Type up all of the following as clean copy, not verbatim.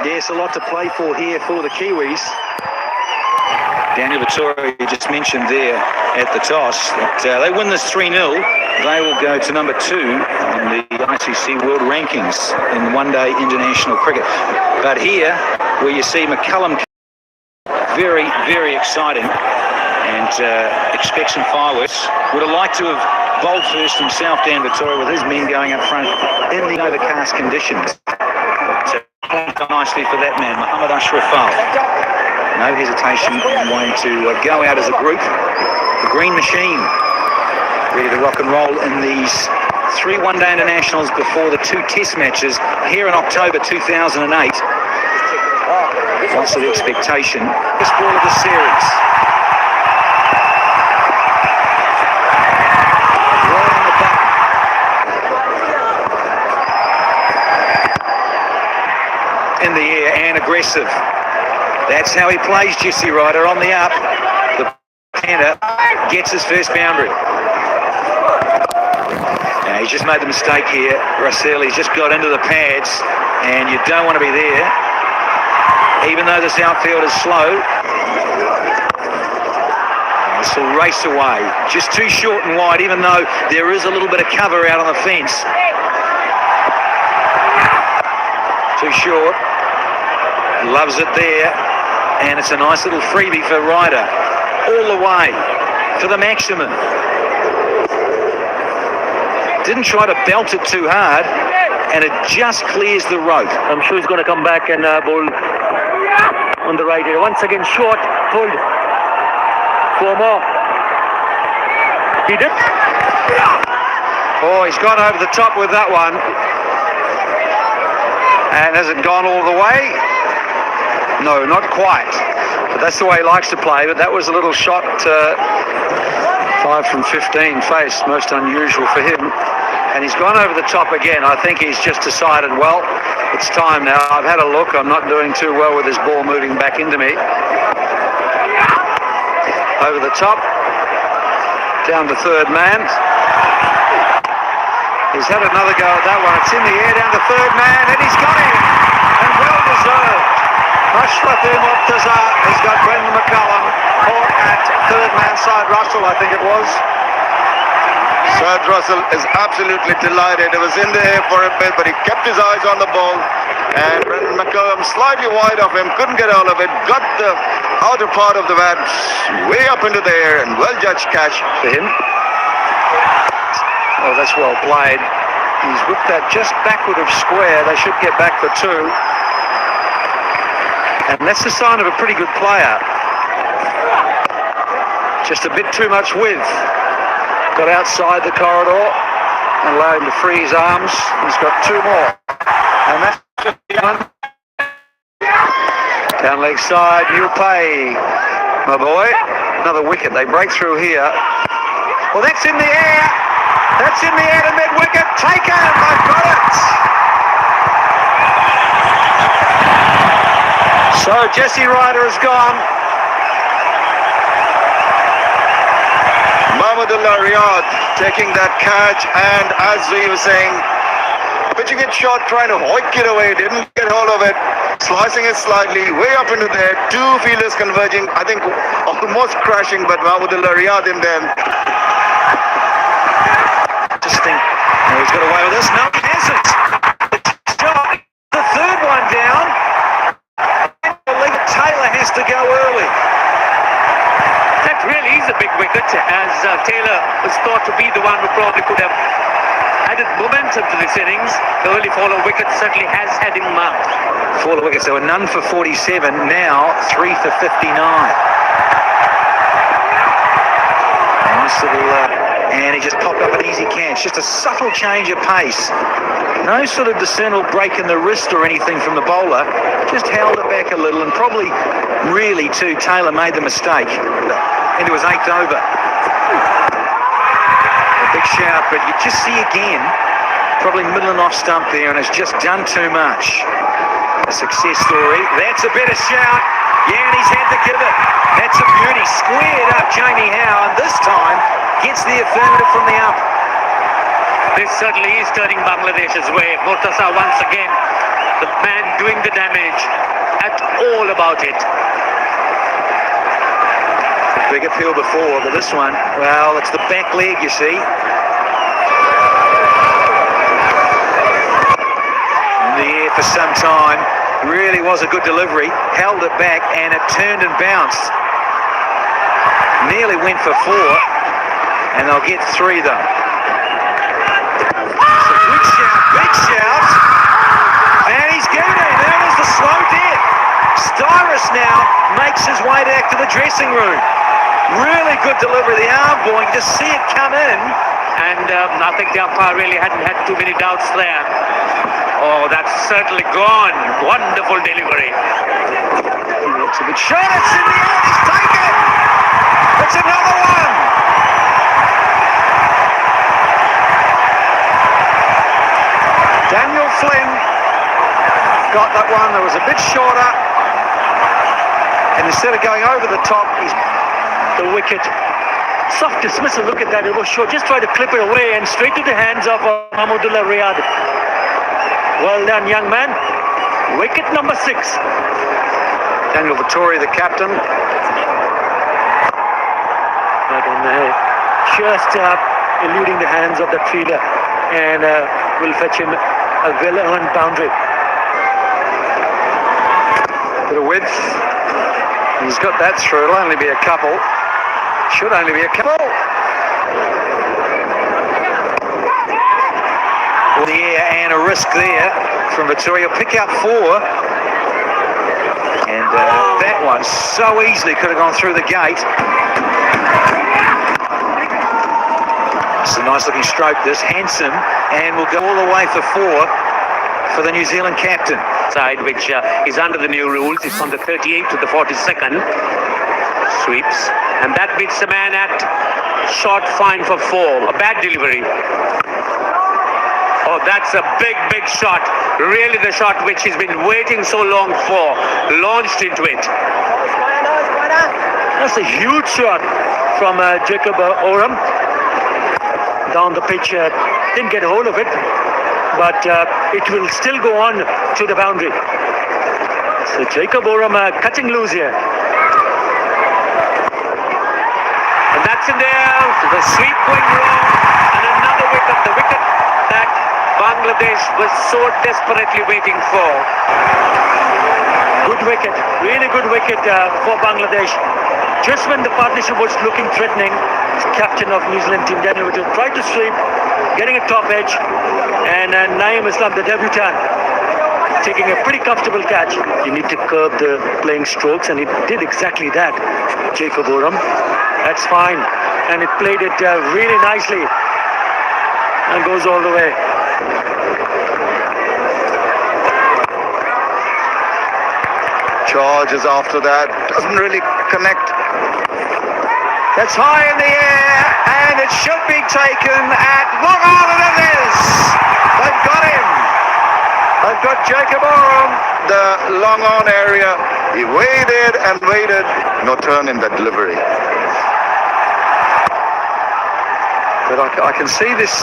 Yes, a lot to play for here for the Kiwis. Daniel Vettori just mentioned there at the toss that they win this 3-0. They will go to number 2 on the ICC World Rankings in one-day international cricket. But here, where you see McCullum, very, very exciting, and expect some fireworks. Would have liked to have bowled first himself, Dan Vettori, with his men going up front in the overcast conditions. So nicely for that man, Mohammad Ashrafal. No hesitation, wanting to go out as a group. The Green Machine, ready to rock and roll in these 3 one-day internationals before the 2 test matches here in October 2008. Lots of expectation. First ball of the series. Right on the button. In the air and aggressive. That's how he plays, Jesse Ryder, on the up. The Panda gets his first boundary. Now, he's just made the mistake here. Russell, he's just got into the pads, and you don't want to be there. Even though this outfield is slow, this will race away. Just too short and wide, even though there is a little bit of cover out on the fence. Too short. Loves it there. And it's a nice little freebie for Ryder. All the way for the maximum. Didn't try to belt it too hard, and it just clears the rope. I'm sure he's going to come back and bowl on the right here. Once again, short, pulled. 4 more. He did. Oh, he's gone over the top with that one. And has it gone all the way? No, not quite. But that's the way he likes to play. But that was a little shot, 5 from 15 face, most unusual for him. And he's gone over the top again. I think he's just decided, well, it's time now. I've had a look. I'm not doing too well with this ball moving back into me. Over the top. Down to third man. He's had another go at that one. It's in the air down to third man, and he's got him. And well deserved. Ashraf Murtaza has got Brendan McCullum caught at third man side. Russell, I think it was. Syed Russell is absolutely delighted. It was in the air for a bit, but he kept his eyes on the ball. And Brendan McCullum slightly wide of him, couldn't get all of it, got the outer part of the bat way up into the air, and well judged catch for him. Oh, that's well played. He's whipped that just backward of square. They should get back for 2. And that's the sign of a pretty good player. Just a bit too much width. Got outside the corridor and allowed him to free his arms. He's got 2 more. And that's one. Down leg side, you'll pay, my boy. Another wicket. They break through here. Well, that's in the air. That's in the air to mid-wicket. Taken. They've got it. So Jesse Ryder is gone. Mahmudullah Riyad taking that catch, and as we were saying, pitching it short, trying to hoik it away, didn't get hold of it, slicing it slightly, way up into there, 2 fielders converging, I think almost crashing, but Mahmudullah Riyad in them. Just think, oh, he's got away with this. No, he hasn't. The third one down. I believe Taylor has to go early. That really is a big wicket, as Taylor was thought to be the one who probably could have added momentum to this innings. The early follow wicket certainly has had him marked. 4 wickets. There were none for 47. Now 3 for 59. Nice little. And he just popped up an easy catch. Just a subtle change of pace. No sort of discernible break in the wrist or anything from the bowler. Just held it back a little, and probably really too, Taylor made the mistake into his 8th over. A big shout, but you just see again, probably middle and off stump there, and has just done too much. A success story. That's a better shout. Yeah, and he's had to give it. That's a beauty. Squared up Jamie Howe, and this time gets the affirmative from the up. This certainly is turning Bangladesh's way. Murtaza once again, the man doing the damage, at all about it. Big appeal before, but this one, well, it's the back leg, you see. In the air for some time. Really was a good delivery. Held it back and it turned and bounced. Nearly went for 4. And they'll get 3 though. Big shout. And he's given it. That was the slow death. Styris now makes his way back to the dressing room. Really good delivery, the arm ball. You just see it come in. And I think the umpire really hadn't had too many doubts there. Oh, that's certainly gone. Wonderful delivery. It's a good shot. It's in the air. He's taken it. It's another one. Daniel Flynn got that one. That was a bit shorter. And instead of going over the top, he's the wicket. Soft dismissal, look at that, it was short. Just try to clip it away and straight to the hands of Mahmudullah Riyad. Well done, young man. Wicket number 6. Daniel Vettori, the captain. Right on there. Just eluding the hands of that fielder. And will fetch him a well-earned boundary. Bit of width. He's got that through. It'll only be a couple. Should only be a couple. In the air and a risk there from Vittoria. Pick up 4. And that one so easily could have gone through the gate. It's a nice looking stroke this. Handsome. And will go all the way for 4 for the New Zealand captain. Side which is under the new rules. It's from the 38th to the 42nd. Sweeps. And that beats the man at short fine for 4. A bad delivery. Oh, that's a big, big shot. Really the shot which he's been waiting so long for. Launched into it. That's a huge shot from Jacob Oram. Down the pitch. Didn't get a hold of it. But it will still go on to the boundary. So Jacob Oram cutting loose here. And that's in there. The sweep going wrong. And another wicket. The wicket that Bangladesh was so desperately waiting for. Good wicket. Really good wicket for Bangladesh. Just when the partnership was looking threatening, captain of New Zealand team Daniel Vettori tried to sweep, getting a top edge, and Naeem Islam, the debutant, taking a pretty comfortable catch. You need to curb the playing strokes, and he did exactly that. Jacob Oram, that's fine, and it played it really nicely, and goes all the way. Charges after that, doesn't really connect. That's high in the air, and it should be taken at long on, and it is. They've got him. They've got Jacob Oram. The long on area, he waited and waited. No turn in the delivery. But I can see this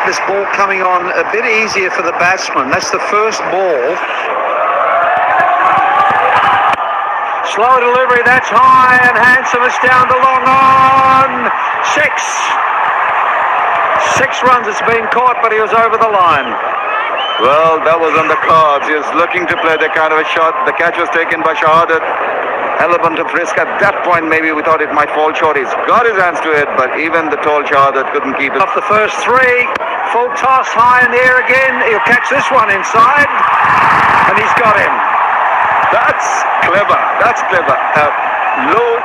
this ball coming on a bit easier for the batsman. That's the first ball. Slow delivery, that's high, and Handsome is down the long on. 6 runs, it's been caught, but he was over the line. Well, that was on the cards. He was looking to play that kind of a shot. The catch was taken by Shahadat. Element of risk. At that point, maybe we thought it might fall short. He's got his hands to it, but even the tall Shahadat couldn't keep it. Off the first 3, full toss, high in the air again. He'll catch this one inside, and he's got him. That's clever. That's clever. Low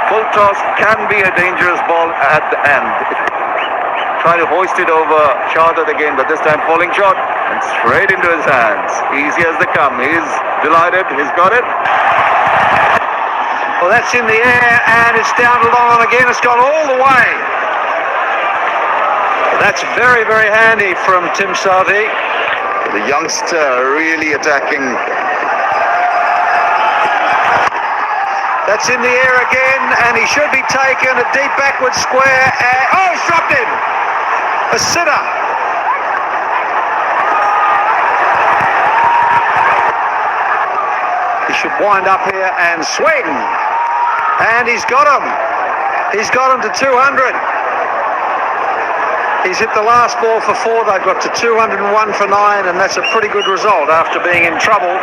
full toss can be a dangerous ball at the end. Try to hoist it over Shahadat again, but this time falling short and straight into his hands. Easy as they come. He's delighted. He's got it. Well, that's in the air, and it's down the long on again. It's gone all the way. That's very, very handy from Tim Southee. The youngster really attacking. That's in the air again, and he should be taken a deep backward square. Oh, he's dropped him. A sitter. He should wind up here and swing. And he's got him. He's got him to 200. He's hit the last ball for 4. They've got to 201 for 9, and that's a pretty good result after being in trouble.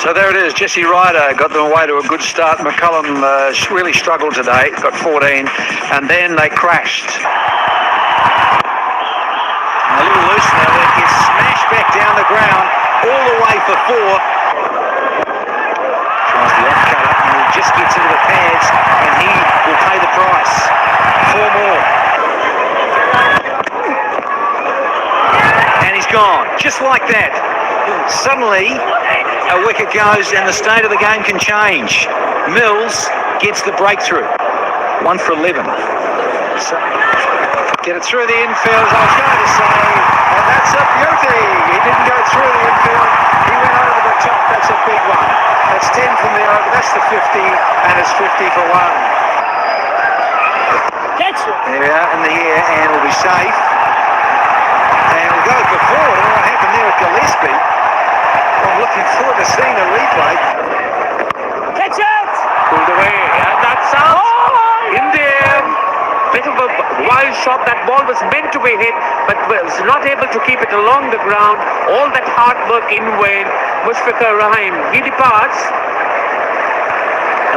So there it is. Jesse Ryder got them away to a good start. McCullum really struggled today, got 14, and then they crashed. A little loose now. They get smashed back down the ground all the way for 4. Tries the off cutter, and he just gets into the pads, and he will pay the price. 4 more. And he's gone, just like that. Suddenly, a wicket goes and the state of the game can change. Mills gets the breakthrough. 1 for 11. So, get it through the infield, I was going to say, and that's a beauty. He didn't go through the infield, he went over the top. That's a big one. That's 10 from the over, that's the 50, and it's 50 for 1. That's it. There we are in the air, and we'll be safe. And we'll go for 4. I don't know what happened there at Gillespie. I'm looking forward to seeing a replay. Catch it. Pulled away, and that's out. In there. Bit of a wild shot. That ball was meant to be hit, but was not able to keep it along the ground. All that hard work in vain. Mushfiqur Rahim, he departs.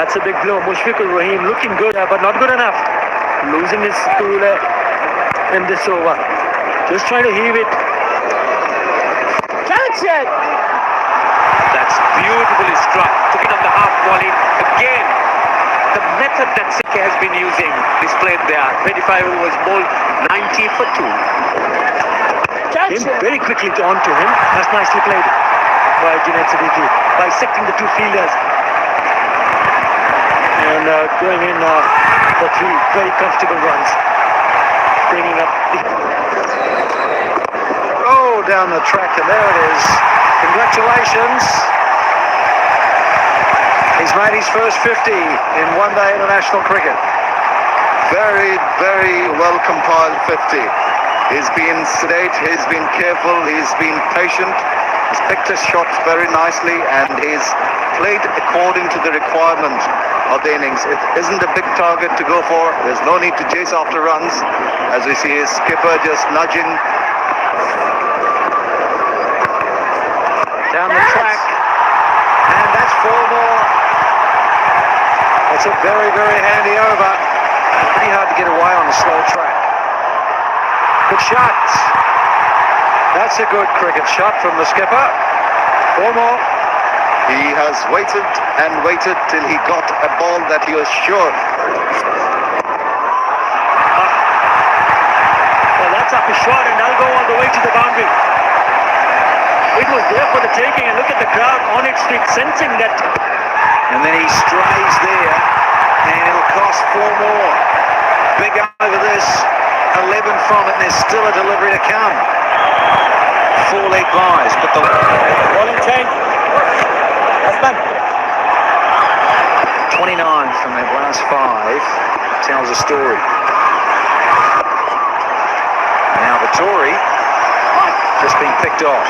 That's a big blow. Mushfiqur Rahim looking good, but not good enough. Losing his cool in this over. Just trying to heave it. Catch it! That's beautifully struck. Took it on the half volley. Again, the method that Seke has been using displayed there. 25 overs bowled, 90 for 2. Came very quickly onto him. That's nicely played by Junaid Siddiqui, bisecting the 2 fielders. And going in for 3 very comfortable runs. Bringing up the... Oh, down the track, and there it is. Congratulations. He's made his first 50 in one-day international cricket. Very, very well compiled 50. He's been sedate, he's been careful, he's been patient. He's picked his shots very nicely, and he's played according to the requirement of the innings. It isn't a big target to go for. There's no need to chase after runs, as we see his skipper just nudging Down the track, and that's 4 more. That's a very, very handy over. Pretty hard to get away on the slow track. Good shot. That's a good cricket shot from the skipper. 4 more. He has waited and waited till he got a ball that he was sure. Well, that's up his shot, and that'll go all the way to the boundary. It was there for the taking, and look at the crowd on its feet, sensing that. And then he strays there, and it'll cost 4 more. Big over this, 11 from it, and there's still a delivery to come. 4 leg buys, but the Bowling chain. That's done. 29 from that last 5 tells a story. Now Vittori just being picked off.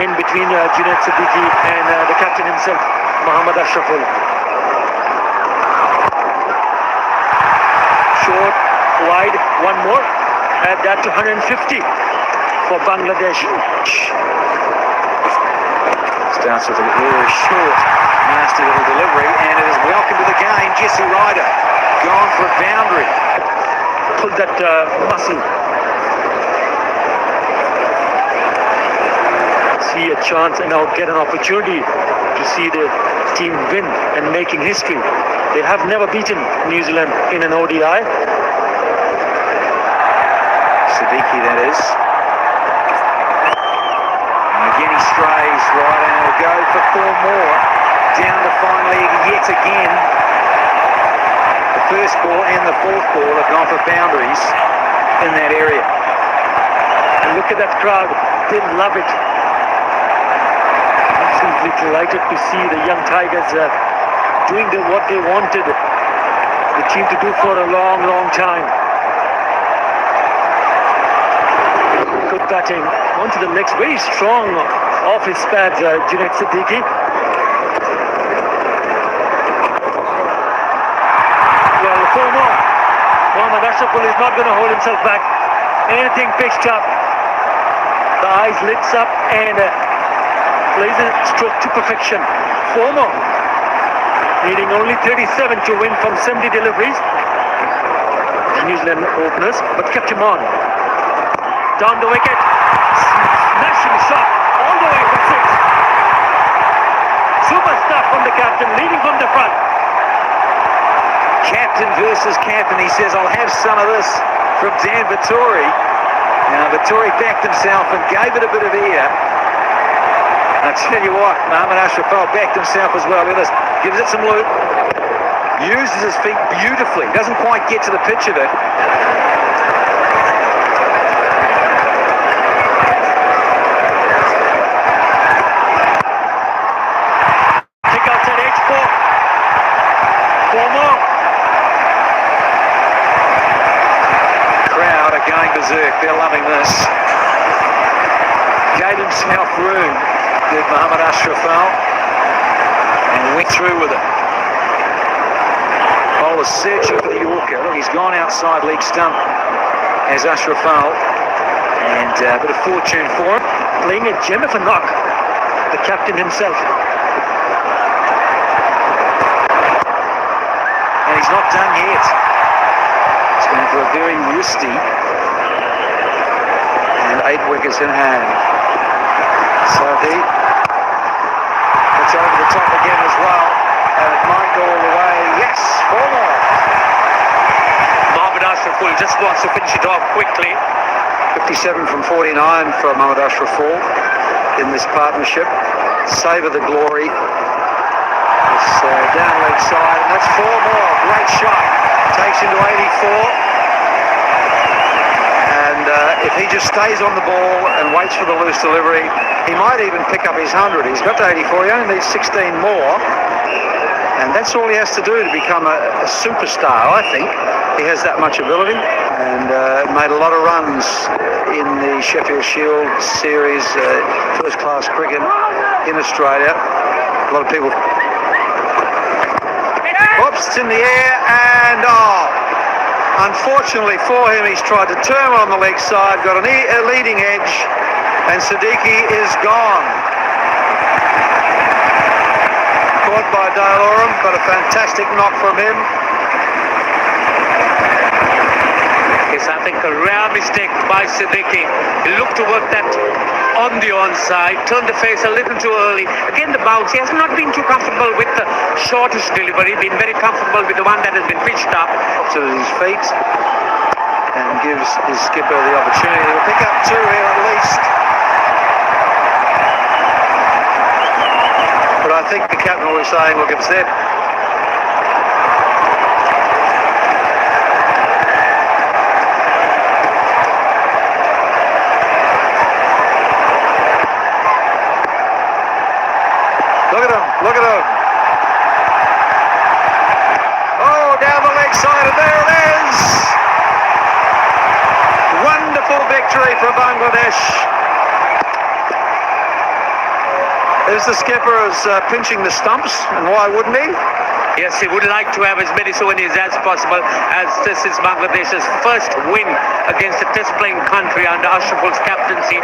In between Junaid Siddiqui and the captain himself, Mohammad Ashraful. Short, wide, 1 more. Add that to 150 for Bangladesh. Starts with a very short, nasty little delivery, and it is welcome to the game. Jesse Ryder gone for a boundary. Pull that muscle. See a chance and now get an opportunity to see the team win and making history. They have never beaten New Zealand in an ODI. Siddiqui, that is. And again he strays right, and he'll go for 4 more. Down the fine leg yet again. The first ball and the 4th ball have gone for boundaries in that area. And look at that crowd. They love it. Absolutely delighted to see the young Tigers doing what they wanted. the team to do for a long, long time. Good batting onto the legs, very strong off his pads, Junaid Siddiqui. Well, 4 more. Mohammad Ashraful is not going to hold himself back. Anything pitched up, the eyes lights up and plays a stroke to perfection. 4 more. Needing only 37 to win from 70 deliveries. The New Zealand openers, but kept him on. Down the wicket. Smashing shot all the way for 6. Super stuff from the captain, leading from the front. Captain versus captain. He says, I'll have some of this from Dan Vettori. Now, Vettori backed himself and gave it a bit of air. And I tell you what, Mohammad Ashraful backed himself as well. Look at this. Gives it some loop. Uses his feet beautifully. Doesn't quite get to the pitch of it. Kick outside edge, 4. 4 more. Crowd are going berserk. They're loving this. Gave himself room, did Mohammad Ashraful, and went through with it. Bowler searching for the Yorker. Look, he's gone outside leg stump as Ashraful, and a bit of fortune for him. Playing a gem of a knock, the captain himself. And he's not done yet. It's going for a very wristy, and 8 wickets in hand. So he gets over the top again as well, and it might go all the way. Yes, 4 more. Mohammad Ashraful just wants to finish it off quickly. 57 from 49 for Mohammad Ashraful in this partnership. Savour the glory. It's down leg side, and that's 4 more. Great shot. Takes him to 84. And if he just stays on the ball and waits for the loose delivery, he might even pick up his 100. He's got to 84. He only needs 16 more. And that's all he has to do to become a superstar, I think. He has that much ability, and made a lot of runs in the Sheffield Shield series, first-class cricket in Australia. A lot of people... Oops, it's in the air, and unfortunately for him, he's tried to turn on the leg side, got a leading edge, and Siddiqui is gone. Caught by Dale Oram, but a fantastic knock from him. Yes, I think a rare mistake by Siddiqui. He looked to work that on the onside, turned the face a little too early. Again, the bounce. He has not been too comfortable with the shortish delivery, been very comfortable with the one that has been pitched up. To his feet, and gives his skipper the opportunity to pick up 2 here at least. But I think the captain was saying, look, it's there. Look at him, look at him. Oh, down the leg side, and there it is. Wonderful victory for Bangladesh. There's the skipper is pinching the stumps, and why wouldn't he? Yes, he would like to have as many souvenirs as possible, as this is Bangladesh's first win against a test-playing country under Ashraful's captaincy.